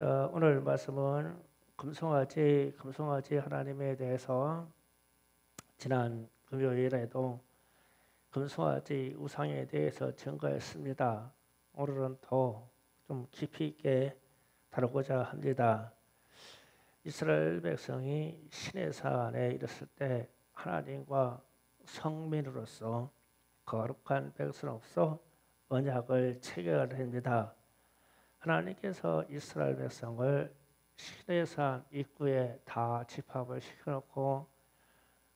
오늘 말씀은 금송아지 하나님에 대해서 지난 금요일에도 금송아지 우상에 대해서 증거했습니다. 오늘은 더 좀 깊이 있게 다루고자 합니다. 이스라엘 백성이 시내산에 이르렀을 때 하나님과 성민으로서 거룩한 백성으로서 언약을 체결합니다. 하나님께서 이스라엘 백성을 시내산 입구에 다 집합을 시켜놓고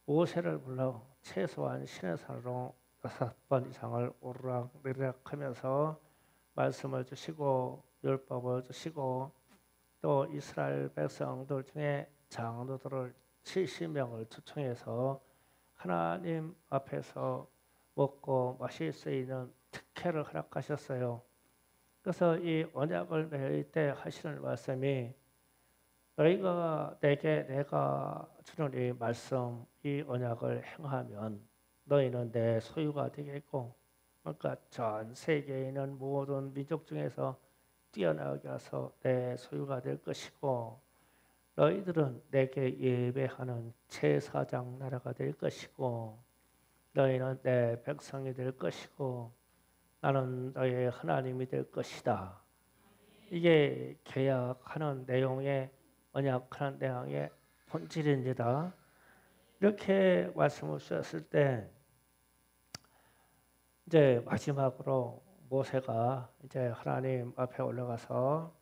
모세를 불러 최소한 시내산으로 6번 이상을 오르락내리락하면서 말씀을 주시고 율법을 주시고 또 이스라엘 백성들 중에 장로들을 70명을 초청해서 하나님 앞에서 먹고 마실 수 있는 특혜를 허락하셨어요. 그래서 이 언약을 맺을 때 하시는 말씀이 너희가 내가 주는 이 말씀, 이 언약을 행하면 너희는 내 소유가 되겠고, 그러니까 전 세계에 있는 모든 민족 중에서 뛰어나게 해서 내 소유가 될 것이고, 너희들은 내게 예배하는 제사장 나라가 될 것이고, 너희는 내 백성이 될 것이고, 나는 너의 하나님이 될 것이다. 이게 계약하는 내용의 언약하는 내용의 본질입니다. 이렇게 말씀을 주셨을 때 이제 마지막으로 모세가 이제 하나님 앞에 올라가서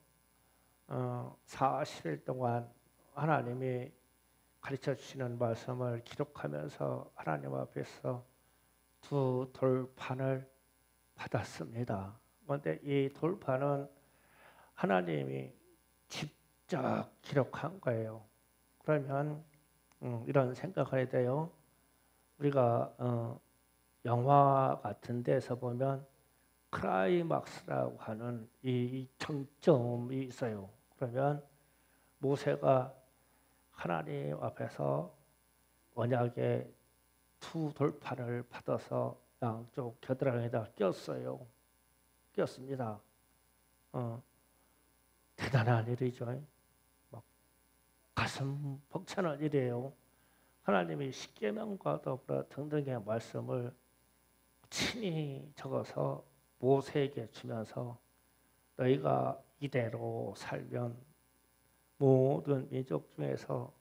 40일 동안 하나님이 가르쳐 주시는 말씀을 기록하면서 하나님 앞에서 두 돌판을 받았습니다. 그런데 이 돌판은 하나님이 직접 기록한 거예요. 그러면 이런 생각을 해야 돼요. 우리가 영화 같은 데서 보면 클라이막스라고 하는 이 정점이 있어요. 그러면 모세가 하나님 앞에서 언약의 두 돌판을 받아서 양쪽 겨드랑이에다 꼈어요. 꼈습니다. 대단한 일이죠. 막 가슴 벅차는 일이에요. 하나님이 십계명과 더불어 등등의 말씀을 친히 적어서 모세에게 주면서 너희가 이대로 살면 모든 민족 중에서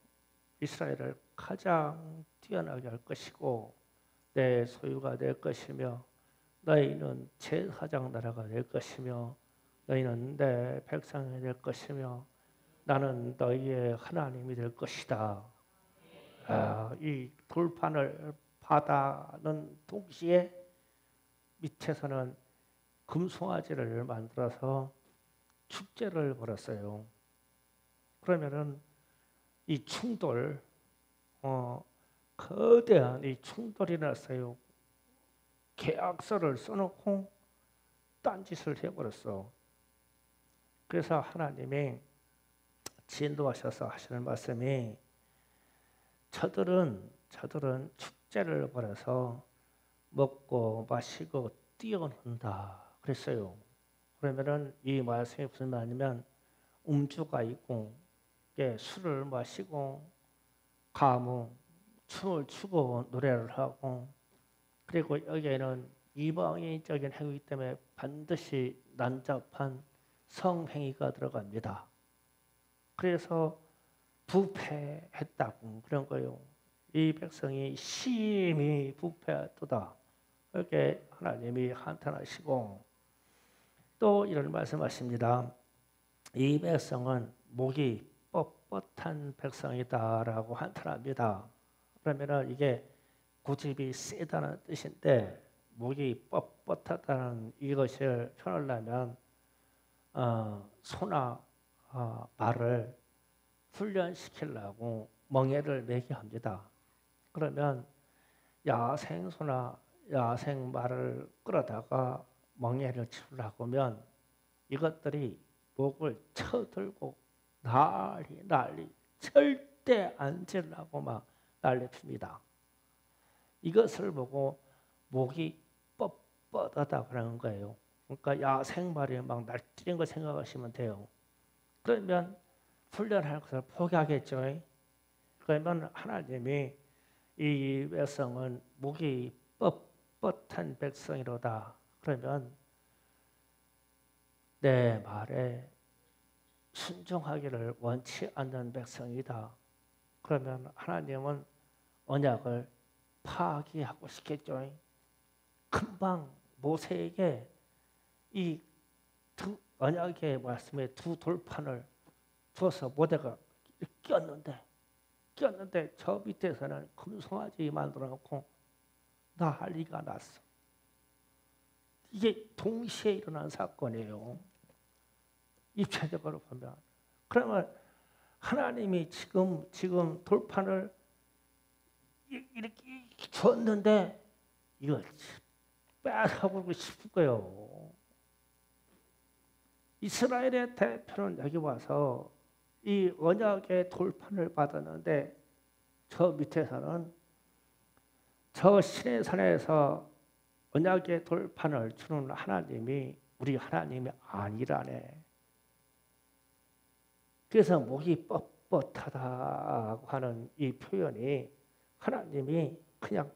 이스라엘을 가장 뛰어나게 할 것이고 내 소유가 될 것이며 너희는 제사장 나라가 될 것이며 너희는 내 백성이 될 것이며 나는 너희의 하나님이 될 것이다. 이 돌판을 받아는 동시에 밑에서는 금송아지를 만들어서 축제를 벌였어요. 그러면은 이 충돌, 거대한 이 충돌이 났어요. 계약서를 써놓고 딴짓을 해버렸어. 그래서 하나님이 진도하셔서 하시는 말씀이 저들은 축제를 벌여서 먹고 마시고 뛰어논다 그랬어요. 그러면은 이 말씀이 무슨 말이냐면 음주가 있고 술을 마시고 가무 춤을 추고 노래를 하고 그리고 여기에는 이방인적인 행위이기 때문에 반드시 난잡한 성행위가 들어갑니다. 그래서 부패했다고 그런 거예요. 이 백성이 심히 부패하도다. 이렇게 하나님이 한탄하시고 또 이런 말씀하십니다. 이 백성은 목이 뻣뻣한 백성이다라고 한탄합니다. 그러면 이게 고집이 세다는 뜻인데 목이 뻣뻣하다는 이것을 표현하려면 소나 말을 훈련시키려고 멍에를 매게 합니다. 그러면 야생소나 야생말을 끌어다가 멍에를 치우려고 하면 이것들이 목을 쳐들고 난리 절대 안 찌르려고 막 난리 핍니다. 이것을 보고 목이 뻣뻣하다 그러는 거예요. 그러니까 야생말이 막 날뛰는 거 생각하시면 돼요. 그러면 훈련하는 것을 포기하겠죠. 그러면 하나님이 이 백성은 목이 뻣뻣한 백성이로다. 그러면 내 말에 순종하기를 원치 않는 백성이다. 그러면 하나님은 언약을 파기하고 싶겠죠. 금방 모세에게 이 두 언약의 말씀에 두 돌판을 주어서 모세가 끼었는데 저 밑에서는 금송아지 만들어 놓고 난리가 났어. 이게 동시에 일어난 사건이에요. 입체적으로 보면. 그러면 하나님이 지금 돌판을 이렇게 줬는데 이걸 빼앗아버리고 싶을 거예요. 이스라엘의 대표는 여기 와서 이 언약의 돌판을 받았는데 저 밑에서는 저 시내산에서 언약의 돌판을 주는 하나님이 우리 하나님이 아니라네. 그래서 목이 뻣뻣하다고 하는 이 표현이 하나님이 그냥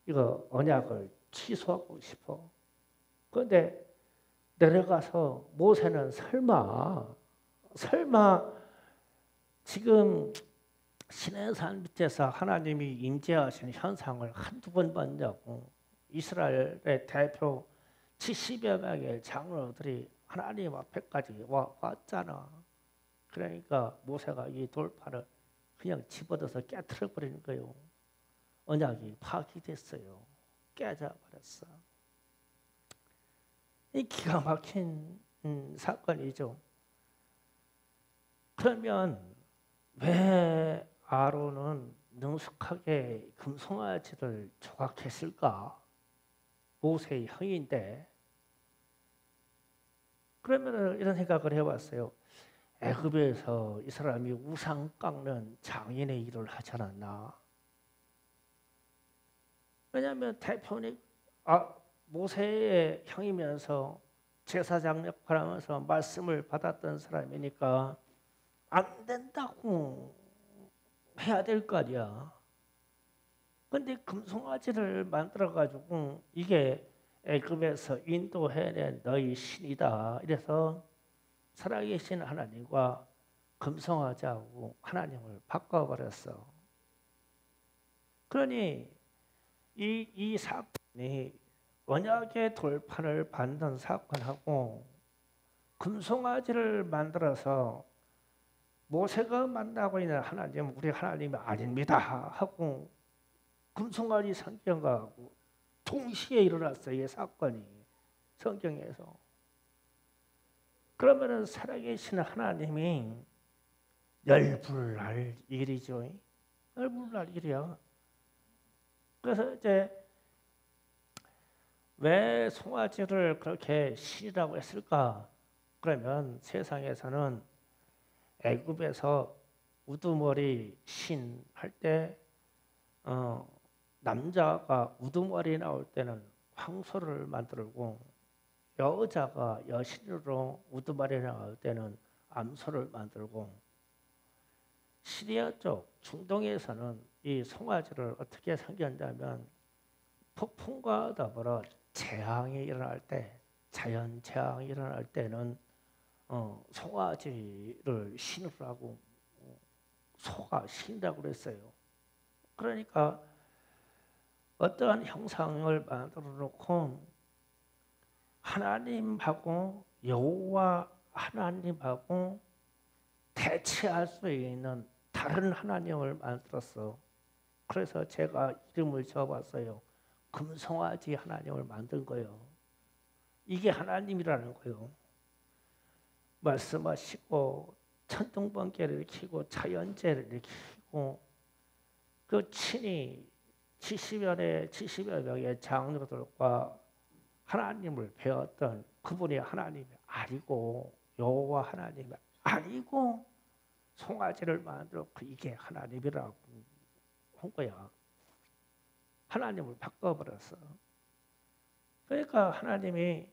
이거 언약을 취소하고 싶어. 그런데 내려가서 모세는 설마 지금 시내산 밑에서 하나님이 임재하신 현상을 한두 번 봤냐고. 이스라엘의 대표 70여 명의 장로들이 하나님 앞에까지 왔잖아. 그러니까 모세가 이 돌판을 그냥 집어넣어서 깨트려 버리는 거예요. 언약이 파기됐어요. 깨져버렸어. 이 기가 막힌 사건이죠. 그러면 왜 아론은 능숙하게 금송아지를 조각했을까? 모세의 형인데. 그러면 이런 생각을 해봤어요. 애굽에서 이 사람이 우상 깎는 장인의 일을 하지 않았나? 왜냐하면 대표님 모세의 형이면서 제사장 역할하면서 말씀을 받았던 사람이니까 안 된다고 해야 될 거 아니야. 근데 금송아지를 만들어 가지고 이게 애굽에서 인도해낸 너희 신이다. 이래서 살아계신 하나님과 금송아지하고 하나님을 바꿔버렸어. 그러니 이 사건이 언약의 돌판을 받는 사건하고 금송아지를 만들어서 모세가 만나고 있는 하나님 우리 하나님이 아닙니다 하고 금송아지 성경하고 동시에 일어났어요. 이 사건이 성경에서. 그러면은 살아계신 하나님이 열불날 일이죠. 열불날 일이야. 그래서 이제 왜 송아지를 그렇게 신이라고 했을까? 그러면 세상에서는 애굽에서 우두머리 신 할 때 남자가 우두머리 나올 때는 황소를 만들고 여자가 여신으로 우두머리 나올 때는 암소를 만들고 시리아 쪽 중동에서는 이 송아지를 어떻게 섬겼냐면 폭풍과 더불어 재앙이 일어날 때 자연 재앙이 일어날 때는 송아지를 신으로 하고 소가 신이라고 그랬어요. 그러니까 어떠한 형상을 만들어 놓고 하나님하고 여호와 하나님하고 대체할 수 있는 다른 하나님을 만들었어. 그래서 제가 이름을 지어봤어요. 금송아지 하나님을 만든 거예요. 이게 하나님이라는 거예요. 말씀하시고 천둥번개를 일으키고 자연재해를 일으키고 그 친히 70여 명의 장로들과 하나님을 배웠던 그분이 하나님이 아니고 여호와 하나님이 아니고 송아지를 만들었고 이게 하나님이라고 한 거야. 하나님을 바꿔버렸어. 그러니까 하나님이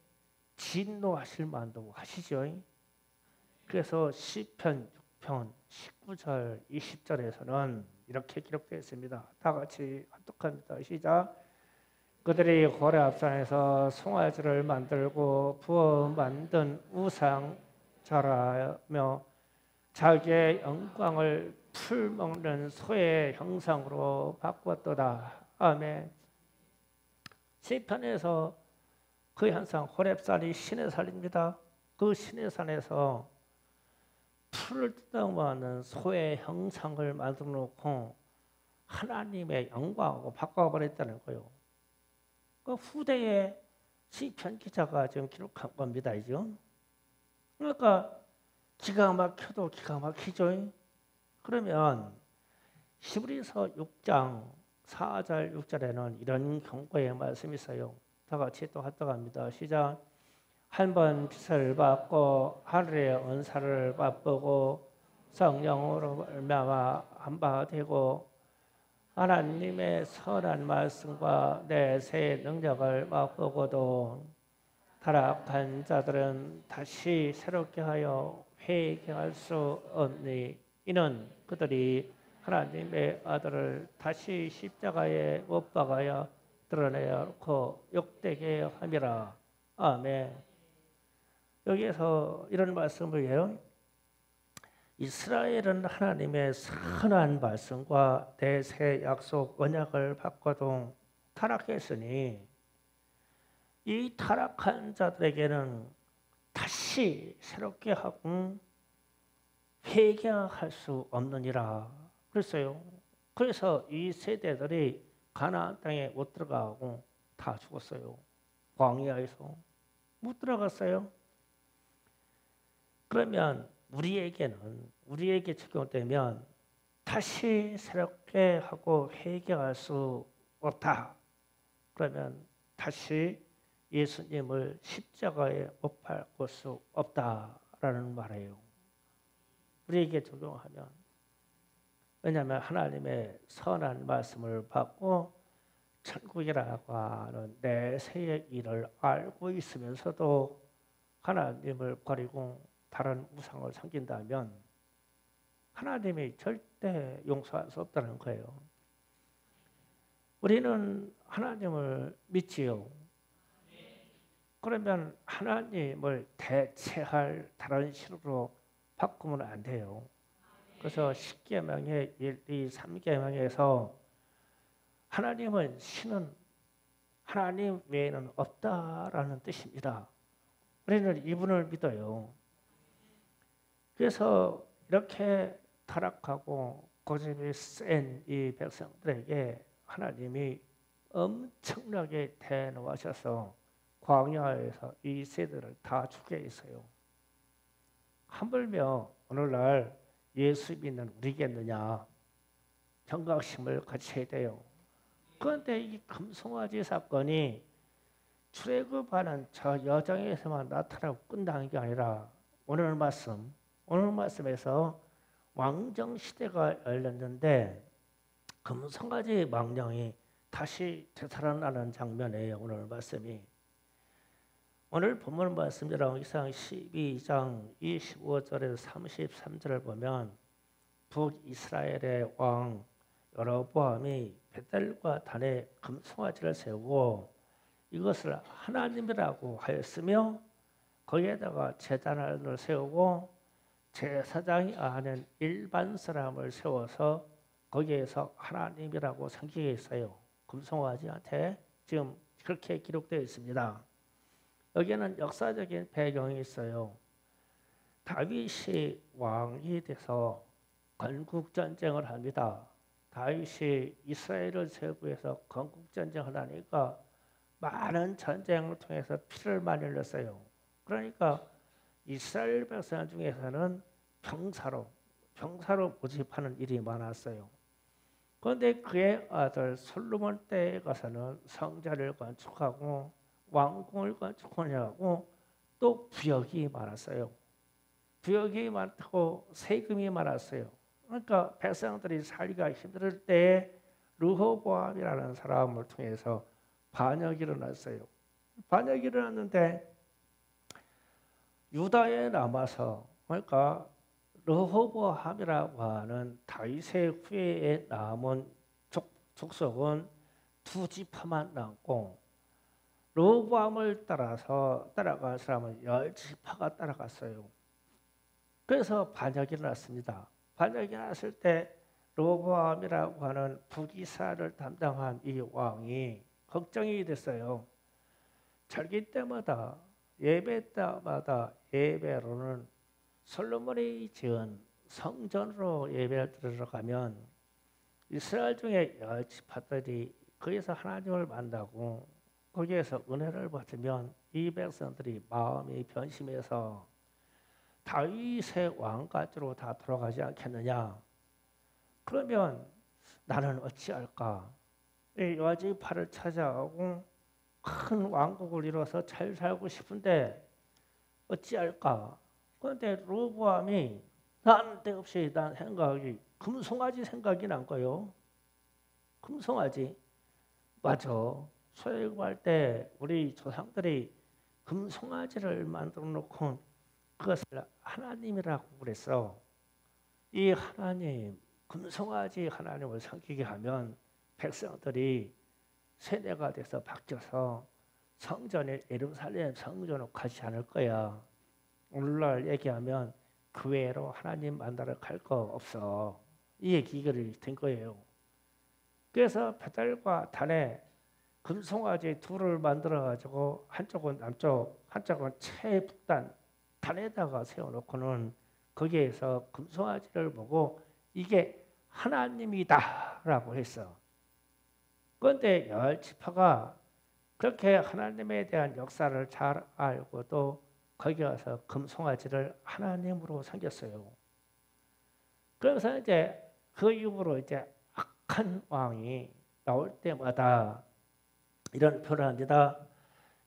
진노하실 만도 하시죠. 그래서 시편 6편 19절 20절에서는 이렇게 기록되어 있습니다. 다 같이 합독합니다. 시작. 그들이 호렙산에서 송아지를 만들고 부어 만든 우상 절하며 자기의 영광을 풀먹는 소의 형상으로 바꾸었도다. 아멘. 시편에서 그 현상, 호렙산이 신의 산입니다. 그 신의 산에서 풀을 뜯어먹는 소의 형상을 만들어 놓고 하나님의 영광하고 바꿔버렸다는 거예요. 그 후대에 시편 기자가 지금 기록한 겁니다. 이죠? 그러니까 기가 막혀도 기가 막히죠. 그러면 히브리서 6장 4절 6절에는 이런 경고의 말씀이 있어요. 다 같이 또 합독합니다. 시작. 한 번 빛을 받고 하늘의 은사를 맛보고 성령으로 말미암아 한 바 되고 하나님의 선한 말씀과 내세의 능력을 맛보고도 타락한 자들은 다시 새롭게 하여 회개할 수 없니. 이는 그들이 하나님의 아들을 다시 십자가에 못 박아야 드러내야 하고 욕되게 함이라. 아멘. 여기에서 이런 말씀을 해요. 이스라엘은 하나님의 선한 말씀과 내세 약속 언약을 받고도 타락했으니 이 타락한 자들에게는 다시 새롭게 하고 회개할 수 없느니라 그랬어요. 그래서 이 세대들이 가나안 땅에 못 들어가고 다 죽었어요. 광야에서 못 들어갔어요. 그러면 우리에게 적용되면 다시 새롭게 하고 회개할 수 없다. 그러면 다시 예수님을 십자가에 못 박을 수 없다라는 말이에요. 우리에게 적용하면. 왜냐하면 하나님의 선한 말씀을 받고 천국이라고 하는 내세의 일을 알고 있으면서도 하나님을 버리고 다른 우상을 섬긴다면 하나님이 절대 용서할 수 없다는 거예요. 우리는 하나님을 믿지요. 그러면 하나님을 대체할 다른 신으로 바꾸면 안 돼요. 그래서 10계명의 1, 2, 3계명에서 하나님은 신은 하나님 외에는 없다라는 뜻입니다. 우리는 이분을 믿어요. 그래서 이렇게 타락하고 고집이 센 이 백성들에게 하나님이 엄청나게 대노하셔서 광야에서 이 세대를 다 죽게 했어요. 하물며 오늘날 예수 믿는 우리겠느냐 경각심을 갖춰야 돼요. 그런데 이 금송아지 사건이 출애굽하는 저 여정에서만 나타나고 끝나는 게 아니라 오늘 말씀에서 왕정 시대가 열렸는데 금송아지 망령이 다시 되살아나는 장면이에요. 오늘 말씀이. 오늘 본문 말씀대로 이상 12장 25절에서 33절을 보면 북이스라엘의 왕 여로보암이 베델과 단에 금송아지를 세우고 이것을 하나님이라고 하였으며 거기에다가 제단을 세우고 제사장이 아는 일반 사람을 세워서 거기에서 하나님이라고 섬기게 했어요. 금송아지한테 지금 그렇게 기록되어 있습니다. 여기에는 역사적인 배경이 있어요. 다윗이 왕이 돼서 건국 전쟁을 합니다. 다윗이 이스라엘을 세우고해서 건국 전쟁을 하니까 많은 전쟁을 통해서 피를 많이 흘렸어요. 그러니까 이스라엘 백성 중에서는 병사로 모집하는 일이 많았어요. 그런데 그의 아들 솔로몬 때에 가서는 성전을 건축하고 왕궁을 건축하냐고 또 부역이 많았어요. 부역이 많고 세금이 많았어요. 그러니까 백성들이 살기가 힘들 때에 르호보암이라는 사람을 통해서 반역이 일어났어요. 반역이 일어났는데 유다에 남아서 그러니까 르호보암이라고 하는 다윗의 후예에 남은 족속은 두 지파만 남고 르호보암을 따라서 따라간 사람은 10지파가 따라갔어요. 그래서 반역이 났습니다. 반역이 났을 때 르호보암이라고 하는 북이스라엘을 담당한 이 왕이 걱정이 됐어요. 절기 때마다 예배 때마다 예배로는 솔로몬이 지은 성전으로 예배를 들어가면 이스라엘 중에 10지파들이 거기서 하나님을 만나고 거기에서 은혜를 받으면 이 백성들이 마음이 변심해서 다윗의 왕까지로 다 돌아가지 않겠느냐. 그러면 나는 어찌할까. 이 여지파를 찾아가고 큰 왕국을 이뤄서 잘 살고 싶은데 어찌할까. 그런데 르호보암이 난데없이 난 생각이 금송아지 생각이 난 거요. 금송아지. 맞아. 출애굽할 때 우리 조상들이 금송아지를 만들어 놓고 그것을 하나님이라고 그랬어. 이 하나님, 금송아지 하나님을 섬기게 하면 백성들이 세대가 돼서 바뀌어서 성전에 예루살렘 성전을 가지 않을 거야. 오늘날 얘기하면 그 외로 하나님 만나러 갈 거 없어. 이 얘기가 된 거예요. 그래서 베델과 단에 금송아지 둘을 만들어 가지고 한쪽은 남쪽, 한쪽은 최북단 단에다가 세워놓고는 거기에서 금송아지를 보고 이게 하나님이다라고 했어. 그런데 10지파가 그렇게 하나님에 대한 역사를 잘 알고도 거기 와서 금송아지를 하나님으로 섬겼어요. 그래서 이제 그 이후로 이제 악한 왕이 나올 때마다 이런 표현을 합니다.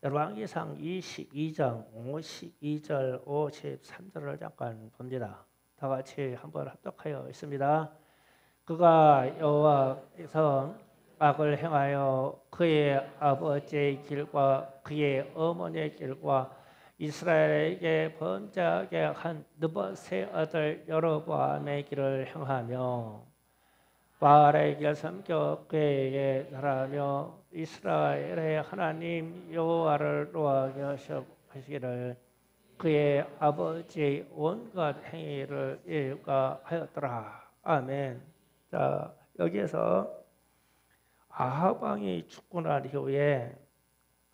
열왕기상 22장 52절 53절을 잠깐 봅니다. 다 같이 한번 합독하여 있습니다. 그가 여호와께서 악을 행하여 그의 아버지의 길과 그의 어머니의 길과 이스라엘에게 범죄하게 한 느밧의 아들 여로보암의 길을 행하며 바알의 길을 섬겨 그에게 절하며 이스라엘의 하나님 여호와를 노하게 하시기를 그의 아버지의 온갖 행위를 일가하였더라. 아멘. 자, 여기에서 아합 왕이 죽고 난 이후에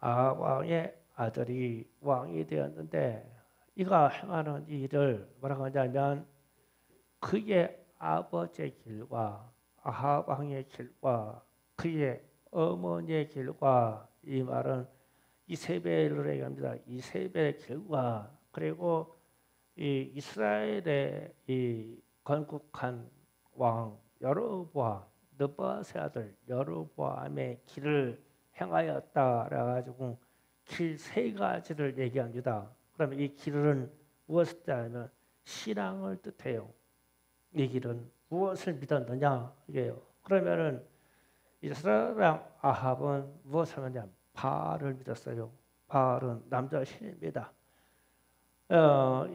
아합 왕의 아들이 왕이 되었는데 이가 행하는 일을 뭐라고 하냐면 그의 아버지의 길과 아합 왕의 길과 그의 어머니의 길과 이 말은 이세벨을 얘기합니다. 이세벨의 길과 그리고 이 이스라엘의 이 건국한 왕 여로보암 느밧의 아들 여로보암의 길을 행하였다. 그래가지고 길 세 가지를 얘기합니다. 그러면 이 길은 무엇을 뜻하냐면 신앙을 뜻해요. 이 길은 무엇을 믿었느냐 이게요. 그러면은 이스라엘 왕 아합은 무엇을 하느냐? 바알을 믿었어요. 바알은 남자 신입니다.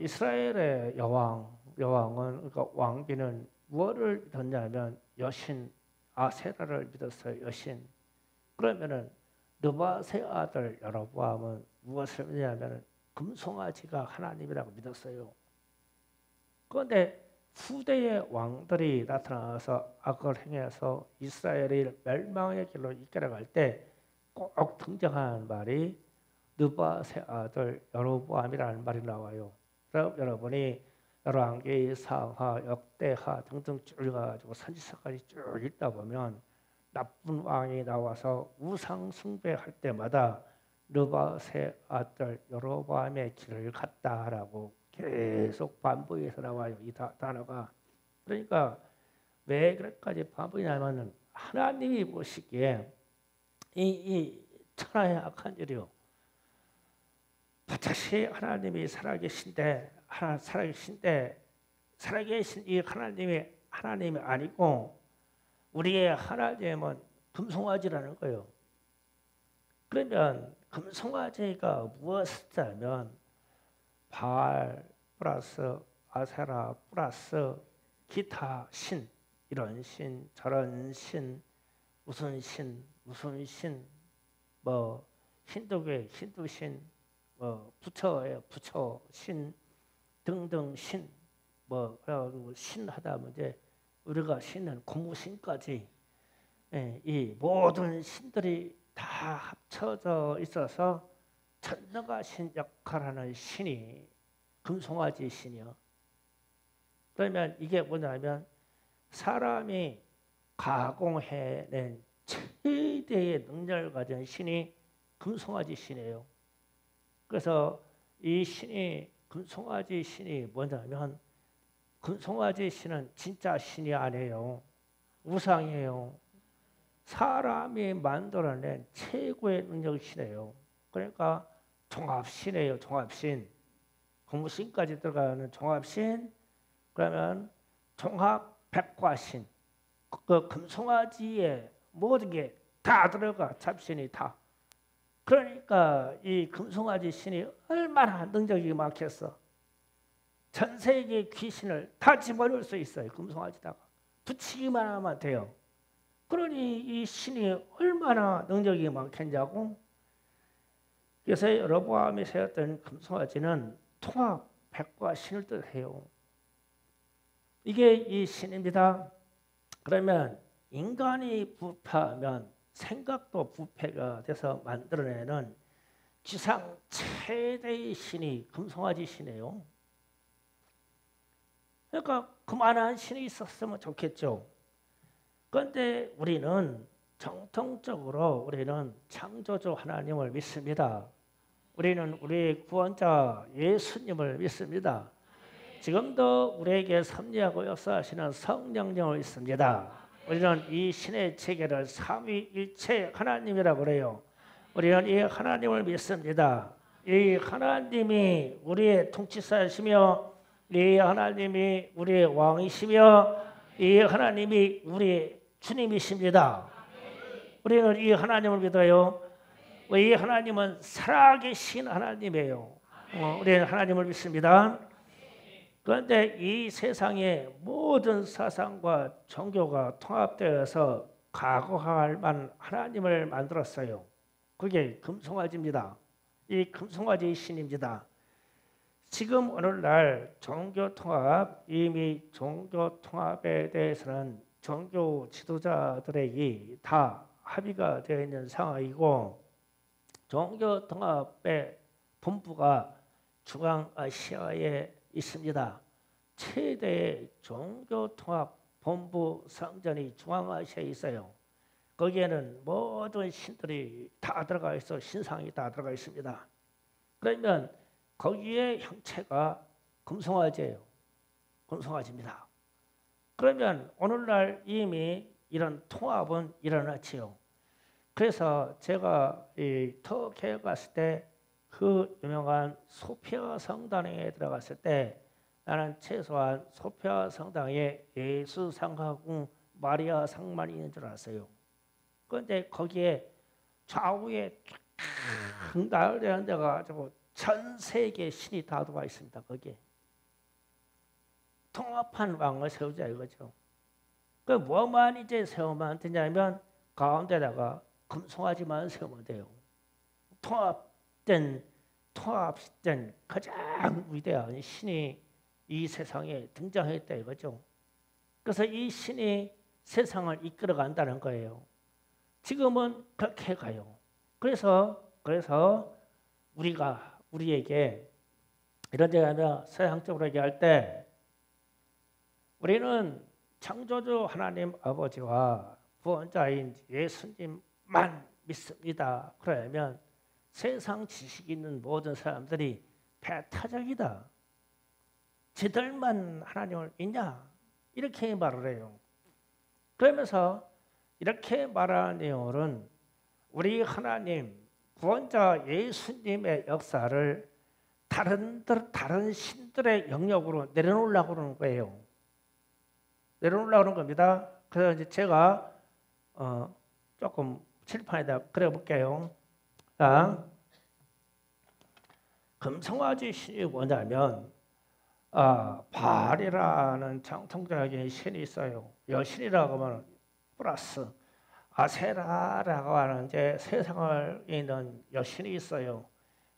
이스라엘의 여왕은 그러니까 왕비는 무엇을 믿었냐면 여신 아세라를 믿었어요. 여신. 그러면은 느밧의 아들 여로보암은 무엇을 믿냐면 금송아지가 하나님이라고 믿었어요. 그런데 후대의 왕들이 나타나서 악을 행해서 이스라엘이 멸망의 길로 이끌어갈 때 꼭 등장하는 말이 느밧의 아들 여로보암이라는 말이 나와요. 그럼 여러분이 열왕기, 상하, 역대하 등등 쭉 가지고 선지서까지 쭉 읽다 보면 나쁜 왕이 나와서 우상 숭배할 때마다 느밧의 아들 여로보암의 길을 갔다라고 계속 반복해서 나와요. 이 단어가. 그러니까 왜 그렇게까지 반복이냐면 하나님이 보시기에 이 천하의 악한 일이요. 반드시 하나님이 살아계신데 살아계신 이 하나님이 아니고 우리의 하나님은 금송아지라는 거예요. 그러면 금송아지가 무엇이냐면 바알 플러스 아세라 플러스 기타 신, 이런 신, 저런 신, 무슨 신, 무슨 신, 뭐 힌두교의 힌두신, 뭐 부처의 부처신 등등 신, 뭐 신하다 보면 이제 우리가 신은 고무신까지, 이 모든 신들이 다 합쳐져 있어서 전능하신 역할하는 신이 금송아지 신이요. 그러면 이게 뭐냐면 사람이 가공해낸 최대의 능력을 가진 신이 금송아지 신이에요. 그래서 이 신이 금송아지 신이 뭐냐면 금송아지 신은 진짜 신이 아니에요. 우상이에요. 사람이 만들어낸 최고의 능력신이에요. 그러니까 종합신이에요. 종합신. 고무신까지 들어가는 종합신. 그러면 종합백과신. 그 금송아지에 모든 게 다 들어가. 잡신이 다. 그러니까 이 금송아지 신이 얼마나 능력이 많겠어. 전 세계 귀신을 다 집어넣을 수 있어요. 금송아지다가. 붙이기만 하면 돼요. 그러니 이 신이 얼마나 능력이 많겠냐고. 그래서 여로보암이 세웠던 금송아지는 통합 백과 신을 뜻해요. 이게 이 신입니다. 그러면 인간이 부패하면 생각도 부패가 돼서 만들어내는 지상 최대의 신이 금송아지 신이에요. 그러니까 그만한 신이 있었으면 좋겠죠. 그런데 우리는 정통적으로 우리는 창조주 하나님을 믿습니다. 우리는 우리의 구원자 예수님을 믿습니다. 지금도 우리에게 섭리하고 역사하시는 성령님을 믿습니다. 우리는 이 신의 체계를 삼위일체 하나님이라고 그래요. 우리는 이 하나님을 믿습니다. 이 하나님이 우리의 통치사이시며 이 하나님이 우리의 왕이시며 이 하나님이 우리의 주님이십니다. 우리는 이 하나님을 믿어요. 이 하나님은 살아계신 하나님이에요. 우리는 하나님을 믿습니다. 그런데 이 세상의 모든 사상과 종교가 통합되어서 각오할 만한 하나님을 만들었어요. 그게 금송아지입니다. 이 금송아지 신입니다. 지금 오늘날 종교통합, 이미 종교통합에 대해서는 종교 지도자들에게 다 합의가 되어 있는 상황이고, 종교통합의 본부가 중앙아시아에 있습니다. 최대의 종교통합 본부 성전이 중앙아시아에 있어요. 거기에는 모든 신들이 다 들어가 있어, 신상이 다 들어가 있습니다. 그러면 거기에 형체가 금송아지예요. 금송아지입니다. 그러면 오늘날 이미 이런 통합은 일어났지요. 그래서 제가 이 터키에 갔을 때 그 유명한 소피아 성당에 들어갔을 때 나는 최소한 소피아 성당에 예수 상하고 마리아 상만 있는 줄 알았어요. 그런데 거기에 좌우에 쫙 나열되는 데가 가지고 전 세계 신이 다 들어와 있습니다. 거기에 통합한 왕을 세우자 이거죠. 그 뭐만 이제 세우면 되냐면 가운데다가 금송아지만 세우면 돼요. 통합된 가장 위대한 신이 이 세상에 등장했다 이거죠. 그래서 이 신이 세상을 이끌어 간다는 거예요. 지금은 그렇게 가요. 그래서 우리에게 이런 데가 서양적으로 얘기할 때 우리는 창조주 하나님 아버지와 구원자인 예수님만 믿습니다. 그러면 세상 지식 있는 모든 사람들이 배타적이다. 쟤들만 하나님을 믿냐? 이렇게 말을 해요. 그러면서 이렇게 말하는 내용은 우리 하나님 구원자 예수님의 역사를 다른 신들의 영역으로 내려놓으려고 그러는 거예요. 내려놓으려고 하는 겁니다. 그래서 이제 제가 조금 칠판에다 그려볼게요. 자, 금송아지 신이 뭐냐면 바알이라는 정통적인 신이 있어요. 여신이라고 하면 플러스 아세라라고 하는 이제 세상을 있는 여신이 있어요.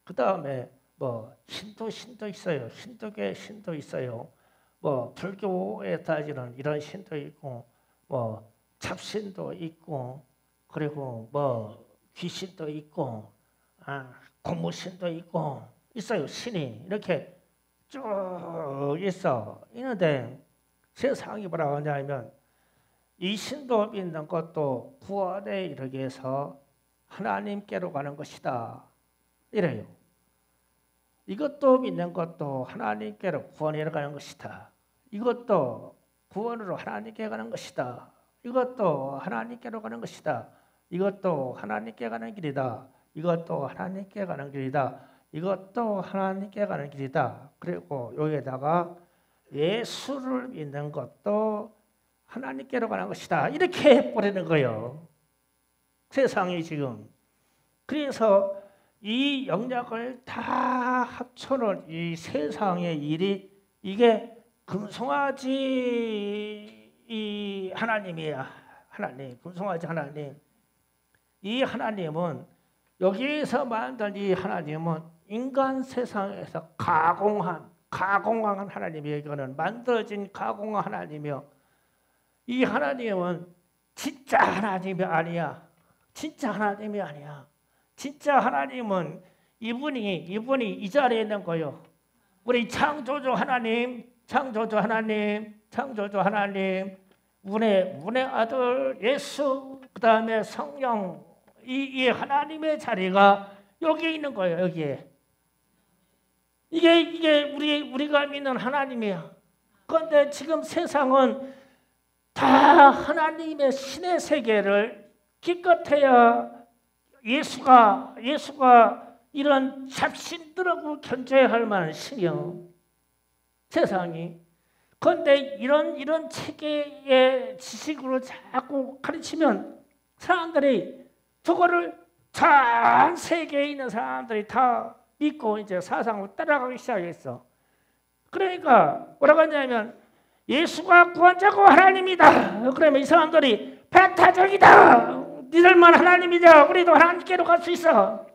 그 다음에 뭐 신도 있어요. 힌두교의 신도 있어요. 뭐 불교에 따지는 이런 신도 있고 뭐 잡신도 있고 그리고 뭐 귀신도 있고 고무신도 있고 있어요. 신이 이렇게 쭉 있는데 세상이 뭐라고 하냐면 이 신도 믿는 것도 구원에 이르기 위해서 하나님께로 가는 것이다 이래요. 이것도 믿는 것도 하나님께로 구원에 가는 것이다. 이것도 구원으로 하나님께 가는 것이다. 이것도 하나님께로 가는 것이다. 이것도 하나님께 가는 길이다. 이것도 하나님께 가는 길이다. 이것도 하나님께 가는 길이다. 그리고 여기에다가 예수를 믿는 것도 하나님께로 가는 것이다. 이렇게 해버리는 거예요. 세상이 지금. 그래서 이 영역을 다 합쳐놓은 이 세상의 일이 이게 금송아지 이 하나님이야. 하나님, 금송아지 하나님. 이 하나님은 여기에서 만든 이 하나님은 인간 세상에서 가공한 하나님이에요. 이거는 만들어진 가공한 하나님이요. 이 하나님은 진짜 하나님이 아니야. 진짜 하나님이 아니야. 진짜 하나님은 이분이 이 자리에 있는 거요. 우리 창조주 하나님, 문의 아들 예수, 그 다음에 성령, 이 하나님의 자리가 여기에 있는 거예요. 여기에. 이게 우리가 믿는 하나님이야. 그런데 지금 세상은 다 하나님의 신의 세계를 기껏해야 예수가 이런 잡신들하고 견제해야 할 만한 신이요. 세상이. 그런데 이런 체계의 지식으로 자꾸 가르치면 사람들이 저거를 전 세계에 있는 사람들이 다 믿고 이제 사상으로 따라가기 시작했어. 그러니까 뭐라고 하냐면 예수가 구원자고 하나님이다. 그러면 이 사람들이 배타적이다. 니들만 하나님이다. 우리도 하나님께로 갈 수 있어.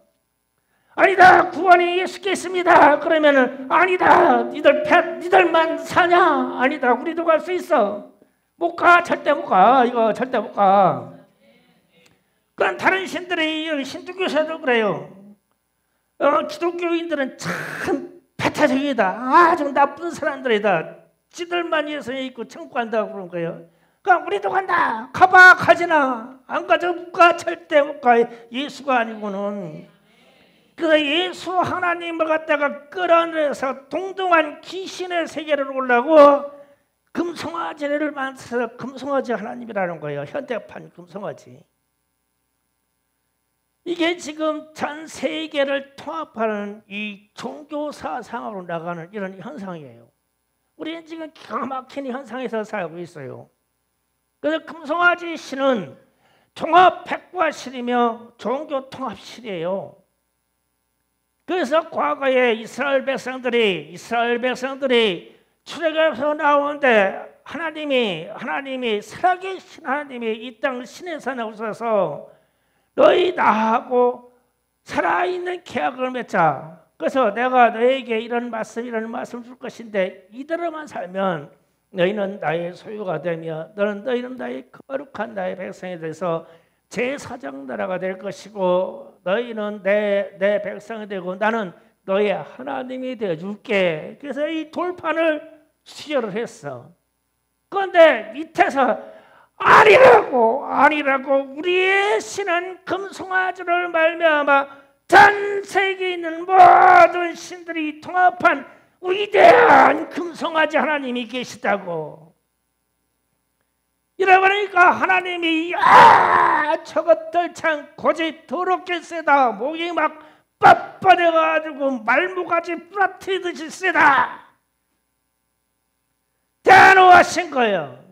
아니다. 구원이 예수께 있습니다. 그러면은 아니다. 니들만 사냐? 아니다. 우리도 갈 수 있어. 못 가. 절대 못 가. 이거 절대 못 가. 그런 다른 신들이 힌두교사도 그래요. 기독교인들은 참 배타적이다. 아주 나쁜 사람들이다. 지들만 예수에 있고 천국 간다고 그런 거예요. 그러니까 우리도 간다. 가봐. 가지나. 안 가져 못 가. 절대 못 가. 예수가 아니고는. 그래서 예수 하나님을 갖다가 끌어내서 동등한 귀신의 세계를 올라고 금송아지를 만들어서 금송아지 하나님이라는 거예요. 현대판 금송아지. 이게 지금 전 세계를 통합하는 이 종교 사상으로 나가는 이런 현상이에요. 우리는 지금 기가 막힌 현상에서 살고 있어요. 그래서 금송아지 신은 종합 백과신이며 종교 통합신이에요. 그래서 과거에 이스라엘 백성들이 출애굽에서 나오는데 하나님이 살아계신 하나님이 이 땅 시내에서 나오셔서 너희 나하고 살아있는 계약을 맺자. 그래서 내가 너에게 이런 말씀 줄 것인데 이대로만 살면 너희는 나의 소유가 되며 너희는 나의 거룩한 나의 백성이 돼서 제사장 나라가 될 것이고 너희는 내 백성이 되고 나는 너의 하나님이 되어줄게. 그래서 이 돌판을 수여를 했어. 그런데 밑에서 아니라고 우리의 신은 금송아지를 말미암아 전 세계에 있는 모든 신들이 통합한 위대한 금송아지 하나님이 계시다고. 이러니까 하나님이 저것들 참 고집 더럽게 세다. 목이 막 빳빳해가지고 말모가지 부러뜨리듯이 세다. 대노하신 거예요.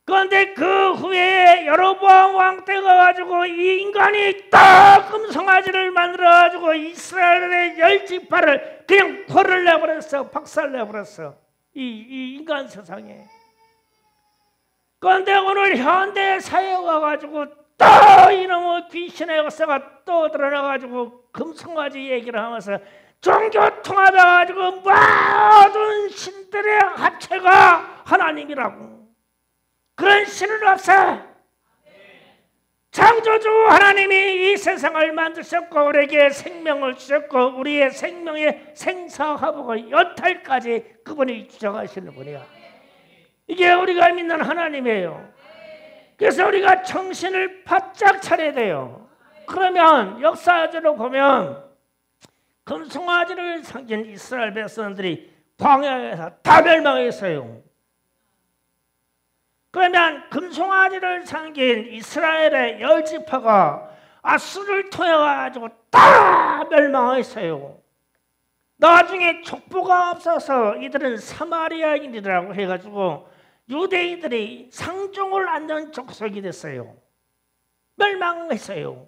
그런데 그 후에 여로보암 왕 때가 가지고 이 인간이 딱 금송아지를 만들어 가지고 이스라엘의 10지파를 그냥 벌을 내버렸어. 박살 내버렸어. 이 인간 세상에. 그런데 오늘 현대 사회에 와가지고 또 이놈의 귀신의 역사가 또 드러나가지고 금송아지 얘기를 하면서 종교 통합해가지고 모든 신들의 합체가 하나님이라고. 그런 신은 없어. 창조주 하나님이 이 세상을 만드셨고 우리에게 생명을 주셨고 우리의 생명의 생사화복을 여탈까지 그분이 주장하시는 분이야. 이게 우리가 믿는 하나님이에요. 그래서 우리가 정신을 바짝 차려야 돼요. 그러면 역사적으로 보면 금송아지를 섬긴 이스라엘 백성들이 광야에서 다 멸망했어요. 그러면 금송아지를 섬긴 이스라엘의 10지파가 아수를 통해 가지고 다 멸망했어요. 나중에 족보가 없어서 이들은 사마리아인이라고 해가지고 유대인들이 상종을 앉는 족속이 됐어요. 멸망했어요.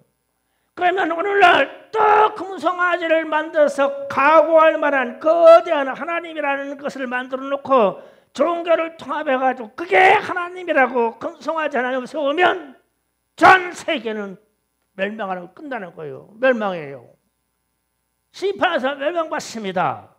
그러면 오늘날 또 금송아지를 만들어서 각오할 만한 거대한 하나님이라는 것을 만들어 놓고 종교를 통합해가지고 그게 하나님이라고 금송아지 하나님을 세우면 전 세계는 멸망하고 끝나는 거예요. 멸망해요. 심판에서 멸망받습니다.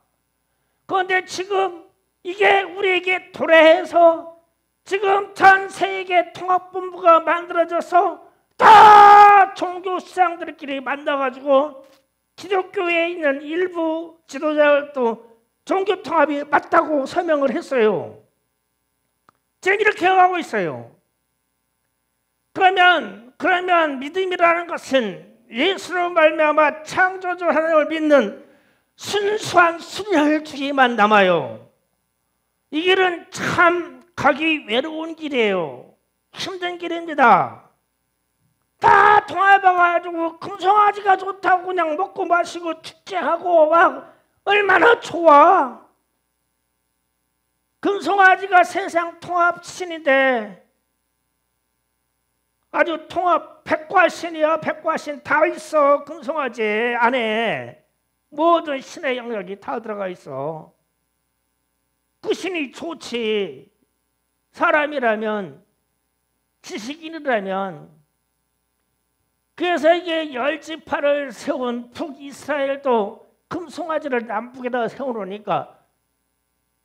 그런데 지금 이게 우리에게 도래해서 지금 전 세계 통합본부가 만들어져서 다 종교 수장들끼리 만나가지고 기독교에 있는 일부 지도자들도 종교 통합이 맞다고 설명을 했어요. 지금 이렇게 가고 있어요. 그러면 믿음이라는 것은 예수로 말미암아 창조주 하나님을 믿는 순수한 순혈주의만 남아요. 이 길은 참 가기 외로운 길이에요. 힘든 길입니다. 다 통합해가지고 금송아지가 좋다고 그냥 먹고 마시고 축제하고 막 얼마나 좋아. 금송아지가 세상 통합신인데 아주 통합 백과신이야. 백과신 다 있어. 금송아지 안에 모든 신의 영역이 다 들어가 있어. 그 신이 좋지. 사람이라면 지식인이라면. 그래서 이게 10지파를 세운 북이스라엘도 금송아지를 남북에다가 세워놓으니까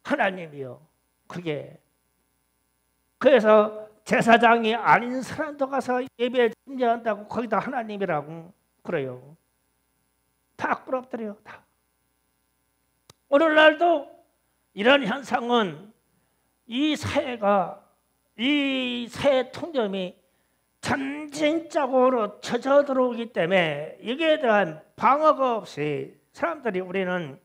하나님이요. 그게. 그래서 제사장이 아닌 사람도 가서 예배 참여한다고 거기다 하나님이라고 그래요. 다 끌어엎드려요. 다. 오늘날도 이런 현상은 이 사회가 이 사회 통념이 전진적으로 쳐져 들어오기 때문에 여기에 대한 방어가 없이 사람들이 우리는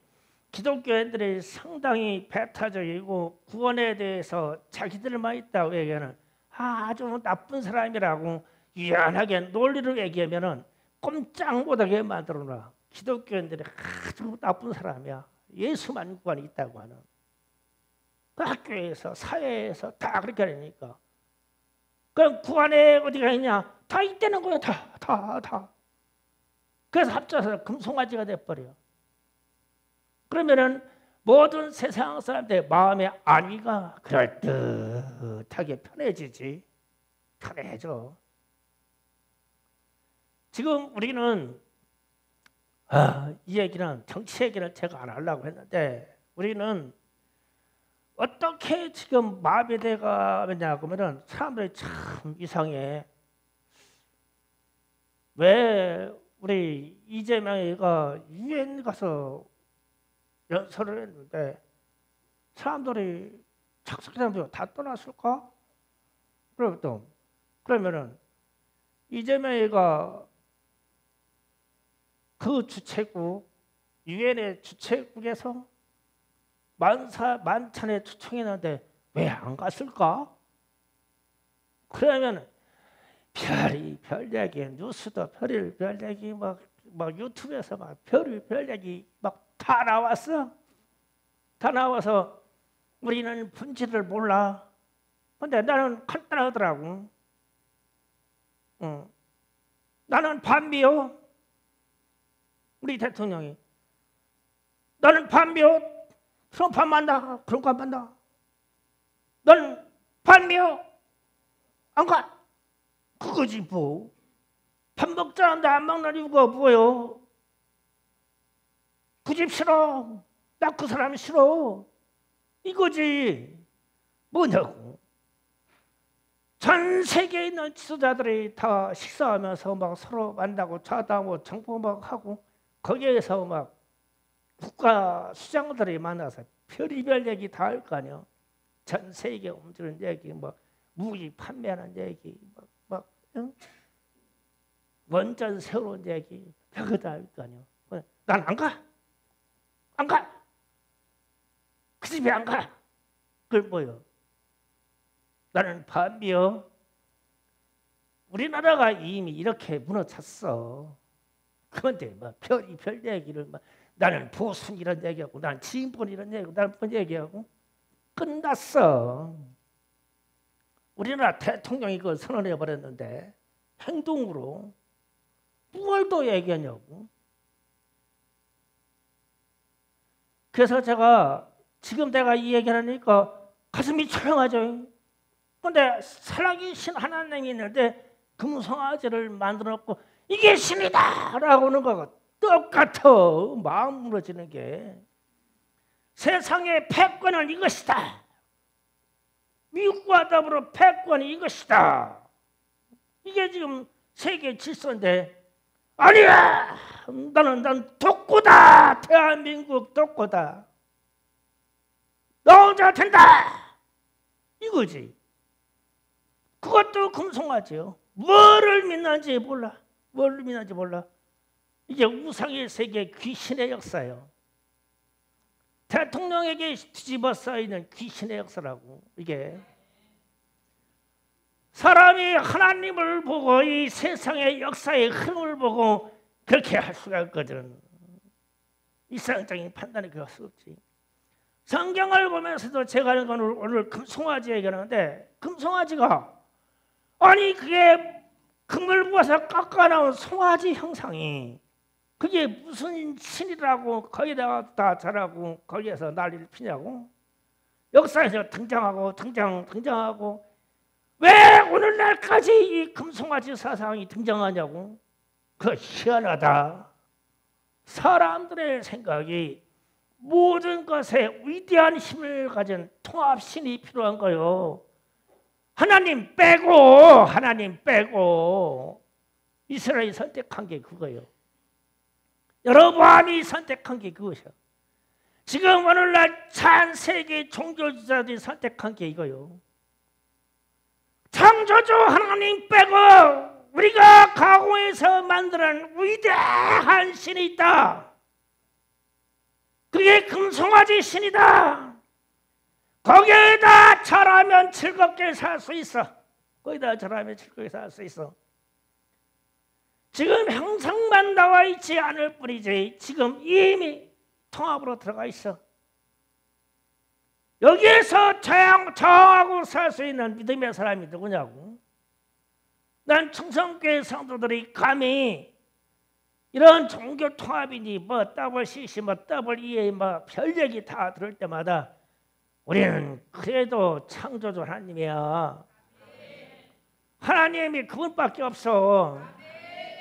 기독교인들이 상당히 배타적이고 구원에 대해서 자기들만 있다고 얘기하는 아주 나쁜 사람이라고 유연하게 논리를 얘기하면은 꼼짝 못하게 만들어놔. 기독교인들이 아주 나쁜 사람이야. 예수만 구원이 있다고 하는. 그 학교에서 사회에서 다 그렇게 하니까. 그럼 구원에 어디가 있냐? 다 있다는 거야. 다. 그래서 합쳐서 금송아지가 돼버려. 그러면은 모든 세상 사람들의 마음의 안위가 그럴듯하게 편해지지. 편해져. 지금 우리는 이 얘기는 정치 얘기는 제가 안 하려고 했는데 우리는 어떻게 지금 마음이 돼가느냐 그러면은 사람들이 참 이상해. 왜 우리 이재명이가 유엔 가서 연설을 했는데 사람들이 착석자들이 다 떠났을까? 그러면은 이재명이가 그 주최국 유엔의 주최국에서 만찬에 초청했는데 왜 안 갔을까? 그러면 별 얘기, 뉴스도 별 얘기 막 유튜브에서 막 별 얘기 막 다 나왔어. 다 나와서 우리는 본질을 몰라. 근데 나는 간단하더라고. 나는 반미요. 우리 대통령이. 나는 반미요. 트럼프 안 만나. 그런 거 안 만나. 너는 반미요. 안 가. 그거지 뭐. 밥 먹자는데 안 먹는 이유가 뭐예요? 그 집 싫어. 나 그 사람 싫어. 이거지. 뭐냐고. 전 세계에 있는 지도자들이 다 식사하면서 막 서로 만나고 좌담하고 정보 막 하고 거기에서 막 국가 수장들이 만나서 별의별 얘기 다 할 거 아니야. 전 세계 움직이는 얘기, 뭐 무기 판매하는 얘기, 막 응? 원전 세우는 얘기 별거 다 할 거 아니야. 난 안 가. 안 가. 그 집에 안 가. 그걸 뭐요? 나는 반미요. 우리나라가 이미 이렇게 무너졌어. 그런데 뭐 별 얘기를 막 나는 보수 이런 얘기하고 나는 진보 이런 얘기하고 나는 뭔 얘기하고 끝났어. 우리나라 대통령이 그걸 선언해 버렸는데 행동으로 뭘 더 얘기하냐고. 그래서 제가 지금 내가 이 얘기하니까 가슴이 철렁하죠. 그런데 살아계신 하나님이 있는데 금송아지를 만들어놓고 이게 신이다 라고 하는 거가 똑같아. 마음 무너지는 게. 세상의 패권은 이것이다. 미국과 더불어 패권이 이것이다. 이게 지금 세계 질서인데 아니야. 난 독고다. 대한민국 독고다. 너 혼자 된다. 이거지. 그것도 금송아지요. 뭐를 믿는지 몰라. 뭘 믿는지 몰라. 이게 우상의 세계 귀신의 역사예요. 대통령에게 뒤집어 쌓이는 귀신의 역사라고. 이게 사람이 하나님을 보고 이 세상의 역사의 흐름을 보고 그렇게 할 수가 없거든. 이상적인 판단이 그럴 수 없지. 성경을 보면서도 제가 하는 건 오늘 금송아지 얘기하는데 금송아지가 아니 그게 금을 부어서 깎아나온 송아지 형상이 그게 무슨 신이라고 거기다가 다 잘하고 거기에서 난리를 피냐고. 역사에서 등장하고 왜 오늘날까지 이 금송아지 사상이 등장하냐고. 그 희한하다. 사람들의 생각이 모든 것에 위대한 힘을 가진 통합신이 필요한 거요. 하나님 빼고 이스라엘이 선택한 게 그거예요. 여로보암이 선택한 게 그것이야. 지금 오늘날 전 세계 종교지자들이 선택한 게 이거요. 창조주 하나님 빼고 우리가 가공해서 만드는 위대한 신이 있다. 그게 금송아지 신이다. 거기에다 절하면 즐겁게 살 수 있어. 거기다 절하면 즐겁게 살 수 있어. 지금 형상만 나와 있지 않을 뿐이지 지금 이미 통합으로 들어가 있어. 여기에서 저항하고 살 수 있는 믿음의 사람이 누구냐고. 난 충성교회 성도들이 감히 이런 종교 통합이니 뭐 WCC 뭐 WEA 뭐 별 얘기 다 들을 때마다 우리는 그래도 창조주 하나님이야. 하나님이 그분밖에 없어.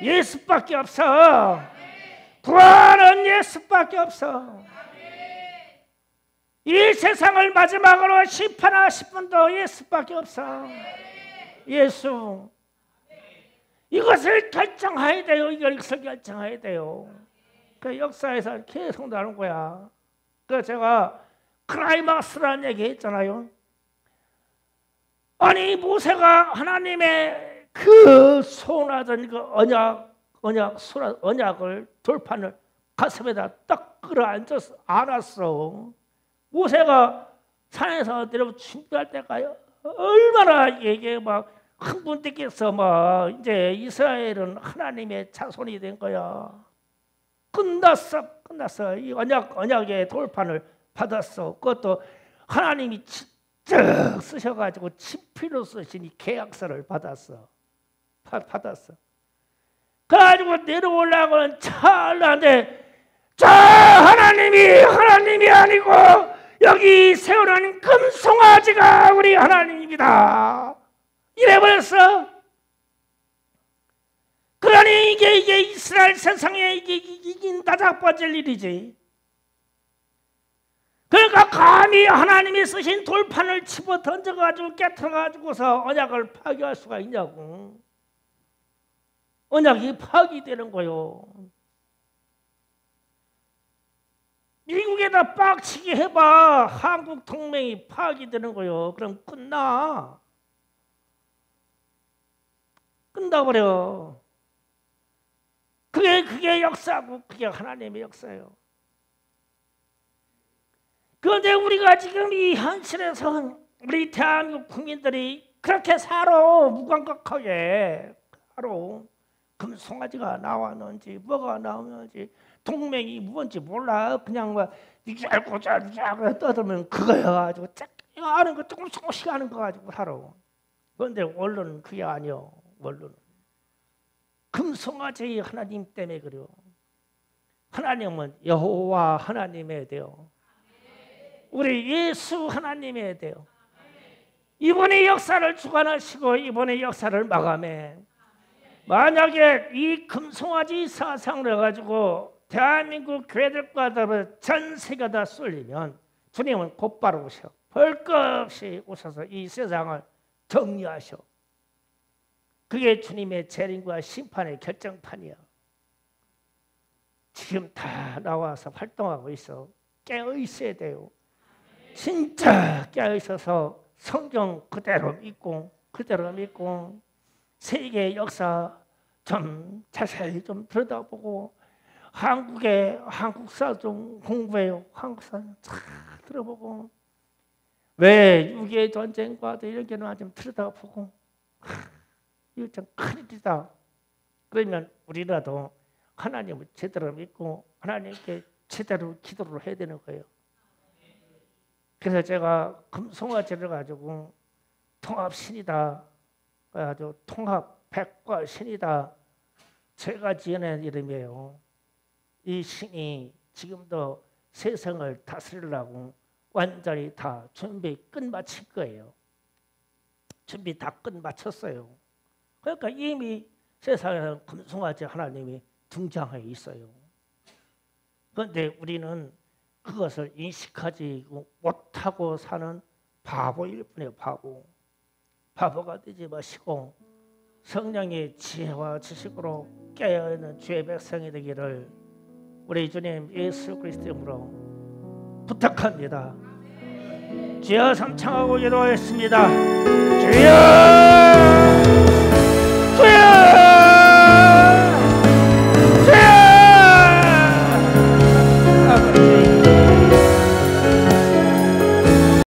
예수밖에 없어. 구원은 예수밖에 없어. 이 세상을 마지막으로 심판하실 분도 예수밖에 없어. 예수. 이것을 결정해야 돼요. 이것을 결정해야 돼요. 그 역사에서 계속 나오는 거야. 그 제가 크라이마스라는 얘기 했잖아요. 아니 모세가 하나님의 그 소원하던 그 언약을 돌판을 가슴에다 딱 끌어안았어. 안았어. 모세가 산에서 내려 준비할 때까지 얼마나 이게 막 흥분됐겠어. 막 이제 이스라엘은 하나님의 자손이 된 거야. 끝났어. 이 언약의 돌판을 받았어. 그것도 하나님이 쭉 쓰셔가지고 친필로 쓰신 이 계약서를 받았어. 그래가지고 내려오려고는 찰나인데 저 하나님이 아니고 여기 세우는 금송아지가 우리 하나님입니다. 이래버렸어. 그러니 이게 이스라엘 세상에 이게 나작빠질 일이지. 그러니까 감히 하나님이 쓰신 돌판을 집어 던져가지고 깨트려가지고서 언약을 파괴할 수가 있냐고. 언약이 파괴되는 거요. 미국에다 빡치게 해봐. 한국 동맹이 파괴되는 거요. 그럼 끝나버려. 그게 역사고 그게 하나님의 역사예요. 그런데 우리가 지금 이 현실에서 우리 대한민국 국민들이 그렇게 살아. 무감각하게 살아. 금송아지가 나왔는지 뭐가 나오는지 동맹이 뭔지 몰라. 그냥 막 쫙 떠들면 그거야 가지고 아는 거 조금씩 아는 거 가지고 살아. 그런데 원론은 그게 아니요. 원론은 금송아지 하나님 때문에 그래요. 하나님은 여호와 하나님에 대요. 우리 예수 하나님에 대요. 이번에 역사를 주관하시고 이번에 역사를 마감해. 만약에 이 금송아지 사상을 해가지고 대한민국 교회들과 전 세계가 다 쏠리면 주님은 곧바로 오셔. 볼 것 없이 오셔서 이 세상을 정리하셔. 그게 주님의 재림과 심판의 결정판이야. 지금 다 나와서 활동하고 있어. 깨어 있어야 돼요. 진짜 깨어 있어서 성경 그대로 믿고 세계의 역사 좀 자세히 좀 들여다보고 한국사 좀 공부해요. 한국사 잘 들어보고 왜 6.25 전쟁과 이런 게는 좀 들여다보고 이거 참 큰일이다. 그러면 우리라도 하나님을 제대로 믿고 하나님께 제대로 기도를 해야 되는 거예요. 그래서 제가 금송아지를 가지고 통합신이다. 아주 통합 백과신이다. 제가 지어낸 이름이에요. 이 신이 지금도 세상을 다스리려고 완전히 다 준비 끝마칠 거예요. 준비 다 끝마쳤어요. 그러니까 이미 세상에는 금송아지 하나님이 등장해 있어요. 그런데 우리는 그것을 인식하지 못하고 사는 바보일 뿐이에요. 바보가 되지 마시고 성령의 지혜와 지식으로 깨어있는 주의 백성이 되기를 우리 주님 예수 그리스도 이름으로 부탁합니다. 주여 삼창하고 기도하겠습니다. 주여